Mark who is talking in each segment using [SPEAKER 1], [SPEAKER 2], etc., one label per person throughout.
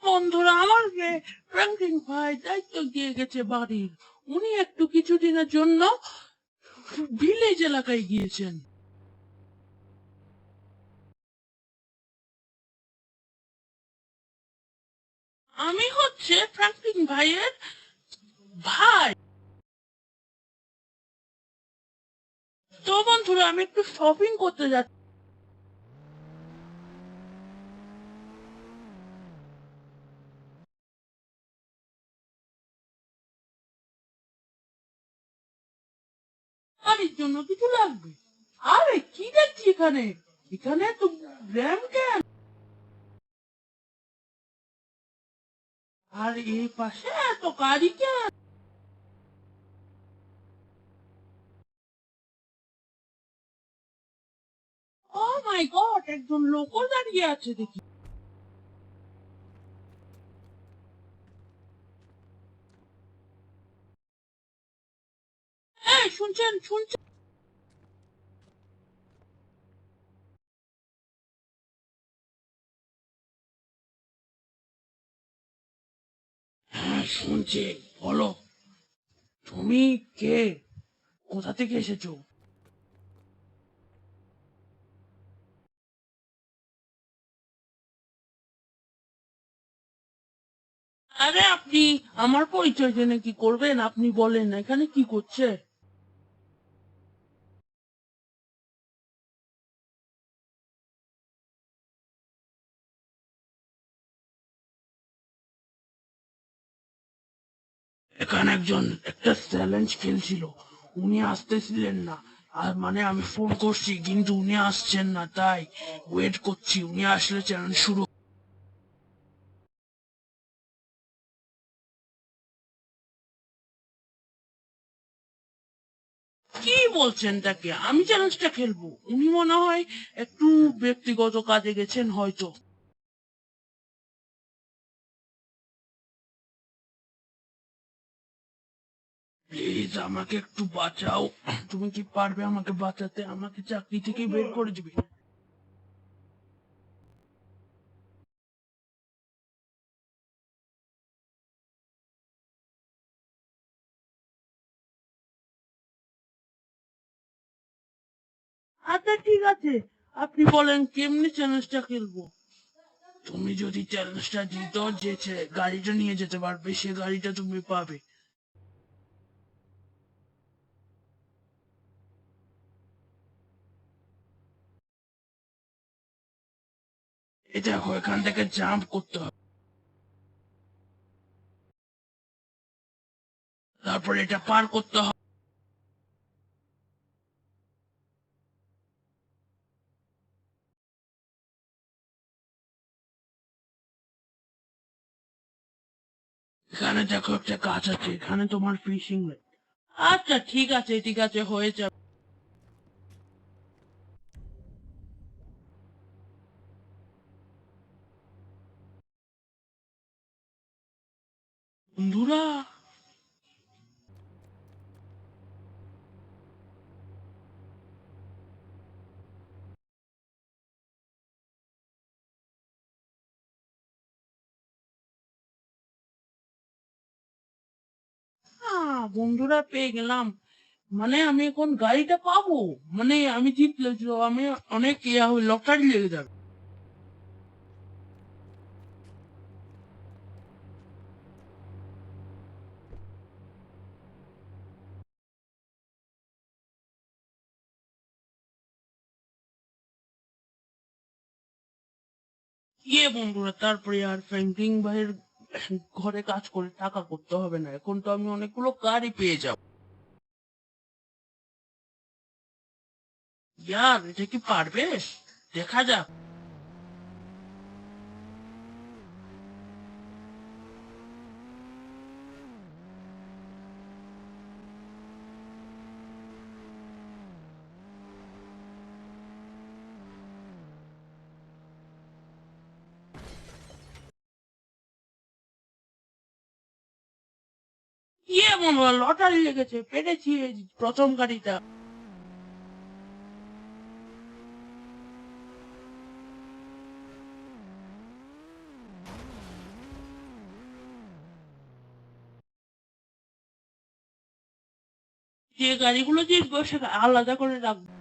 [SPEAKER 1] বন্ধুরা, আমার ফ্র্যাঙ্কলিন ভাই দায়িত্ব দিয়ে গেছে বাড়ির। উনি একটু কিছুদিনের জন্য ভিলেজ এলাকায় গিয়েছেন। আমি হচ্ছে ফ্র্যাঙ্কলিন ভাইয়ের ভাই। তো বন্ধুরা, আমি একটু শপিং করতে যাচ্ছি। বাড়ির জন্য কিছু লাগবে। আরে কি দেখছি এখানে, এখানে তো র্যাম ক্যান, আর এই পাশে এত গাড়ি ক্যান। ও মাই গড, একজন লোকও দাঁড়িয়ে আছে দেখি। এই শুনছেন শুনছেন? হ্যাঁ শুনছি, বলো। তুমি কে? কোথা থেকে এসেছো? আরে আপনি আমার পরিচয় জেনে কি করবেন? আপনি বলেন এখানে কি করছে? এখানে একজন একটা চ্যালেঞ্জ খেলছিল, উনি আসতেছিলেন না। আর মানে আমি ফোন করছি কিন্তু উনি আসছেন না, তাই ওয়েট করছি। উনি আসলে চ্যালেঞ্জ শুরু। কি বলছেন তাকে? আমি চ্যালেঞ্জটা খেলবো? উনি মনে হয় একটু ব্যক্তিগত কাজে গেছেন হয়তো। প্লিজ আমাকে একটু বাঁচাও। তুমি কি পারবে আমাকে বাঁচাতে? আমাকে চাকরি থেকে বের করে দিবে। আচ্ছা ঠিক আছে, আপনি বলেন কেমনি চ্যালেঞ্জটা খেলবো। তুমি যদি চ্যালেঞ্জটা জিতো, যে গাড়িটা নিয়ে যেতে পারবে সে গাড়িটা তুমি পাবে। এটা এখান থেকে জাম্প করতে হবে, তারপর এটা পার করতে হবে। এখানে দেখো একটা গাছ আছে, এখানে তোমার ফিশিং নেট। আচ্ছা ঠিক আছে ঠিক আছে, হয়ে যাবে। বন্ধুরা, বন্ধুরা পেয়ে গেলাম। মানে আমি এখন গাড়িটা পাবো? মানে আমি জিতলে তো আমি অনেক লটারি লেগে যাবে। বন্ধুরা, তারপরে আর ফ্র্যাঙ্কলিন ভাইয়ের ঘরে কাজ করে টাকা করতে হবে না, এখন তো আমি অনেকগুলো গাড়ি পেয়ে যাবো। ইয়ার, এটা কি পারবে? দেখা যাক। বন্ধুরা, লটারি লেগেছে, পেরেছি এই প্রথম গাড়িটা। যে গাড়িগুলো জিতবো সে আলাদা করে রাখবো।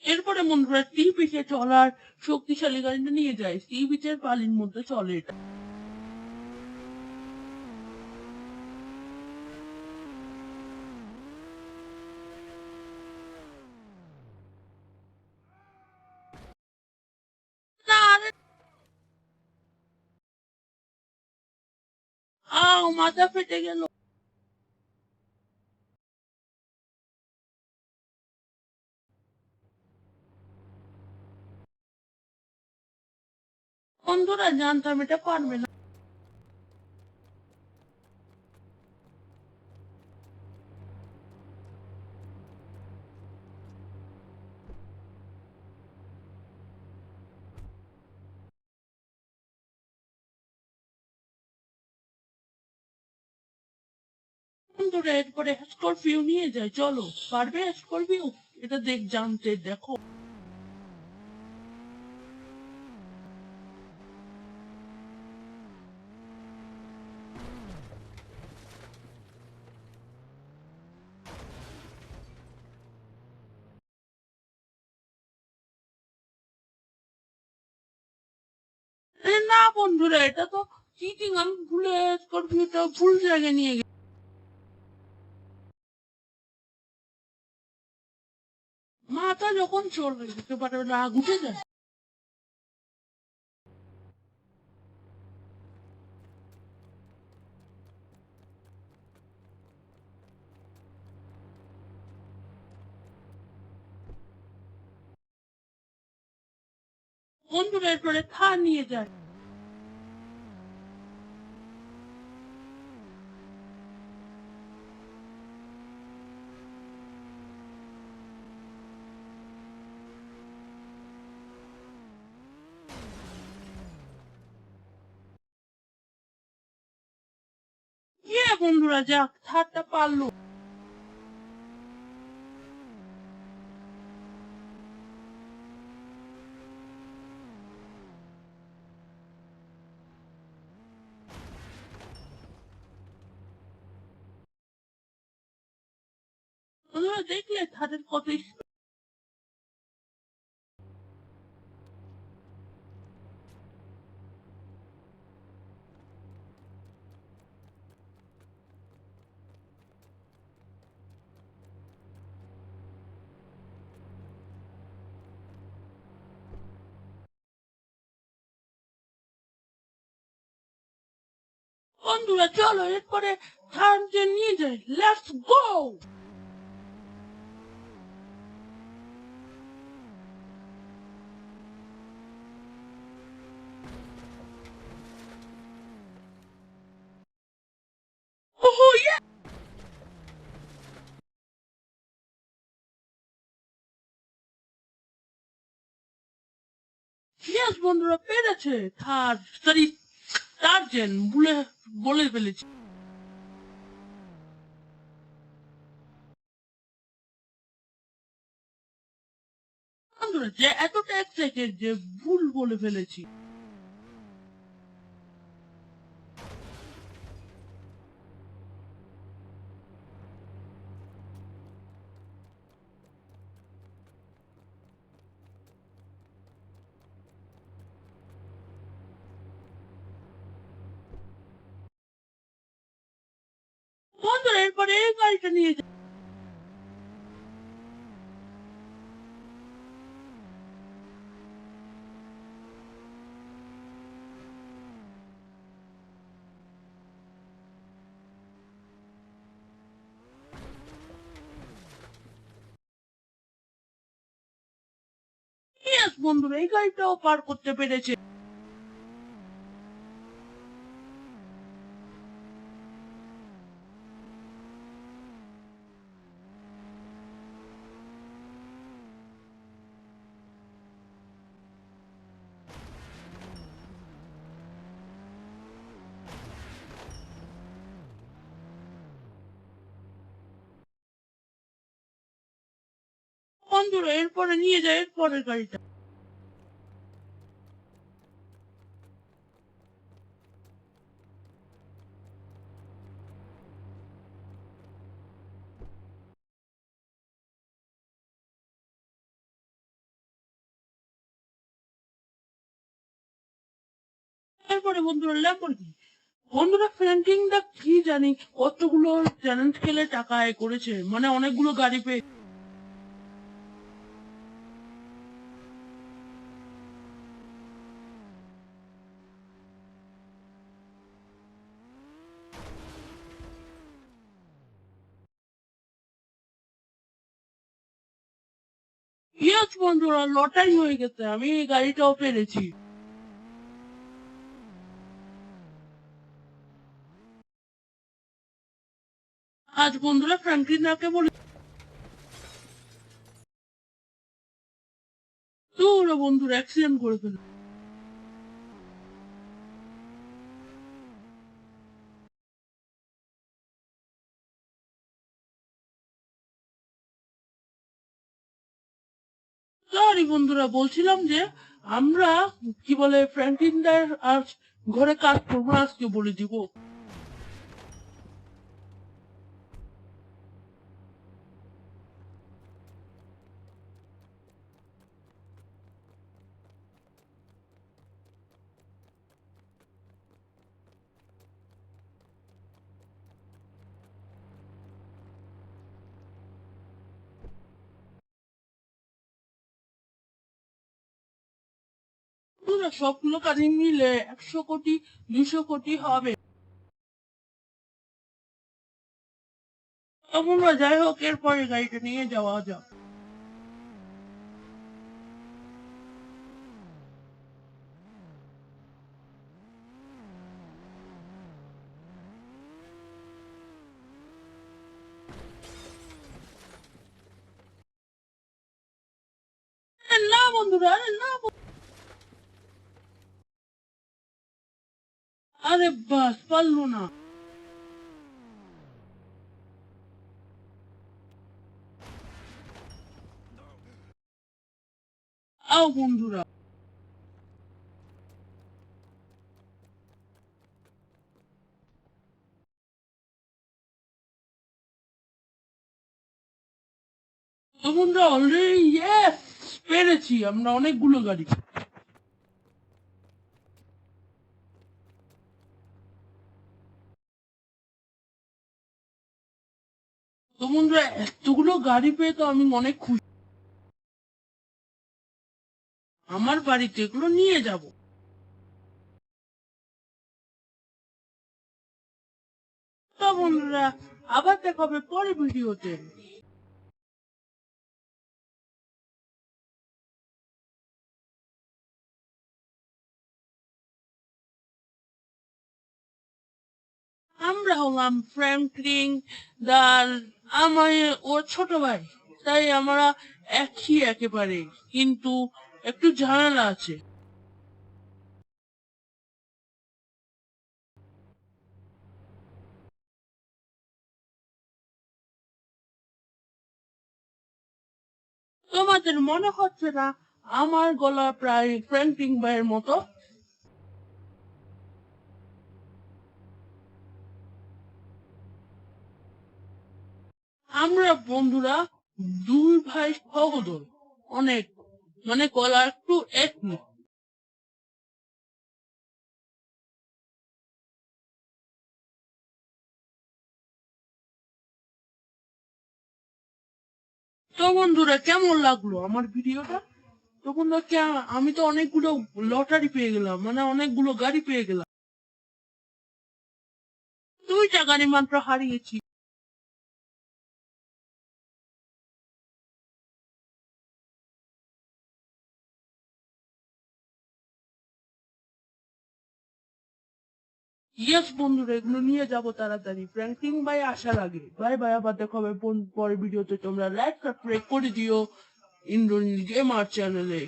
[SPEAKER 1] এরপরে বন্ধুরা সি বিচে চলার শক্তিশালী গাড়িটা নিয়ে যায়। সি বিচের বালির মধ্যে চলে এটা। না, আরে মাথা ফেটে গেল। বন্ধুরা জানতাম এটা পারবে না। বন্ধুরা এরপরে স্করপিও নিয়ে যায়। চলো, পারবে স্করপিও? এটা জানতে দেখো। না বন্ধুরা, এটা তো চিটিং। আমি ভুলে স্করপিওটা ভুল জায়গায় নিয়ে গেছি। মাথা যখন চলে যেতে পারে রাগ উঠে যায়। বন্ধুরা এরপরে থার নিয়ে যায়। বন্ধুরা যাক, থারটা পারলো। বন্ধুরা দেখলে থারের কত বন্ধুরা চলো এরপরে থার যে নিয়ে যায়। Let's go. ওহো ইয়েস বন্ধুরা পেরেছে। থার সরি, টার্জেন বলে বলে ফেলেছি। বন্ধুরা যে এতটা এক্সাইটেড যে ভুল বলে ফেলেছি। বন্ধুরা এরপরে এই গাড়িটা নিয়ে যায়। বন্ধুরা এই গাড়িটাও পার করতে পেরেছে। বন্ধুরা এরপরে নিয়ে যায় এরপরের গাড়িটা। এরপরে বন্ধুরা ল্যাম্বরগিনি। বন্ধুরা ফ্র্যাঙ্কলিনটা কি জানি কতগুলো চ্যালেঞ্জ খেলে টাকা আয় করেছে, মানে অনেকগুলো গাড়ি পেয়ে। ইয়েস বন্ধুরা লটারি হয়ে গেছে, আমি এই গাড়িটাও পেরেছি। আজ বন্ধুরা ফ্র্যাঙ্কলিনকে বলি তোরা বন্ধুরা অ্যাক্সিডেন্ট করে ফেল। সরি বন্ধুরা, বলছিলাম যে আমরা কি বলে ফ্র্যাঙ্কলিনদার আজ ঘরে কাজ করবো, আজকে বলে দিব। বন্ধুরা সবগুলো কাজে মিলে 100 কোটি 200 কোটি হবে। বন্ধুরা যাই হোক এরপরে গাড়িটা নিয়ে যাওয়া যাক। না বন্ধুরা, আরে না আরে বাস পারলো না। আও বন্ধুরা, বন্ধুরা অলরেডি ইয়েস পেরেছি আমরা অনেকগুলো গাড়ি। তো বন্ধুরা এতগুলো গাড়ি পেয়ে তো আমি অনেক খুশি। আমার বাড়িতে এগুলো নিয়ে যাব। তো বন্ধুরা আবার দেখা হবে পরের ভিডিওতে। আমরা হলাম ফ্র্যাঙ্কলিন দার, আমার ওর ছোট ভাই, তাই আমরা একই একেবারে, কিন্তু একটু ঝামেলা আছে। তোমাদের মনে হচ্ছে না আমার গলা প্রায় ফ্র্যাঙ্কলিন ভাইয়ের মতো? আমরা বন্ধুরা দুই ভাই সহোদর, অনেক মানে গলা একটু একই। তো বন্ধুরা কেমন লাগলো আমার ভিডিওটা? তো বন্ধুরা আমি তো অনেকগুলো লটারি পেয়ে গেলাম, মানে অনেকগুলো গাড়ি পেয়ে গেলাম। 2টা গাড়ি মাত্র হারিয়েছি। ইয়েস বন্ধুরা, এগুলো নিয়ে যাব তাড়াতাড়ি, ফ্র্যাঙ্কলিন ভাই আসার আগে। বাই বাই, আবার দেখা হবে পরের ভিডিওতে। তোমরা লাইক সাবস্ক্রাইব করে দিও ইন্দ্রনীল গেমার চ্যানেলে।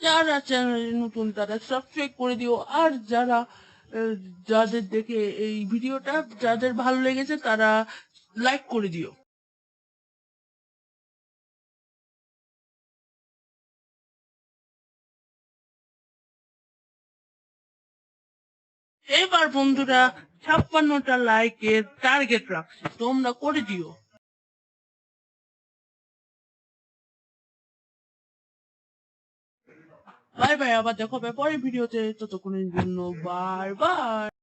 [SPEAKER 1] যারা চ্যানেলে নতুন তারা সাবস্ক্রাইব করে দিও, আর যারা যাদের দেখে এই ভিডিওটা যাদের ভালো লেগেছে তারা লাইক করে দিও। এবার বন্ধুরা 56টা লাইকের টার্গেট রাখছি, তোমরা করে দিও। বাই বাই, আবার দেখা হবে পরের ভিডিওতে, ততক্ষণের জন্য বাই বাই।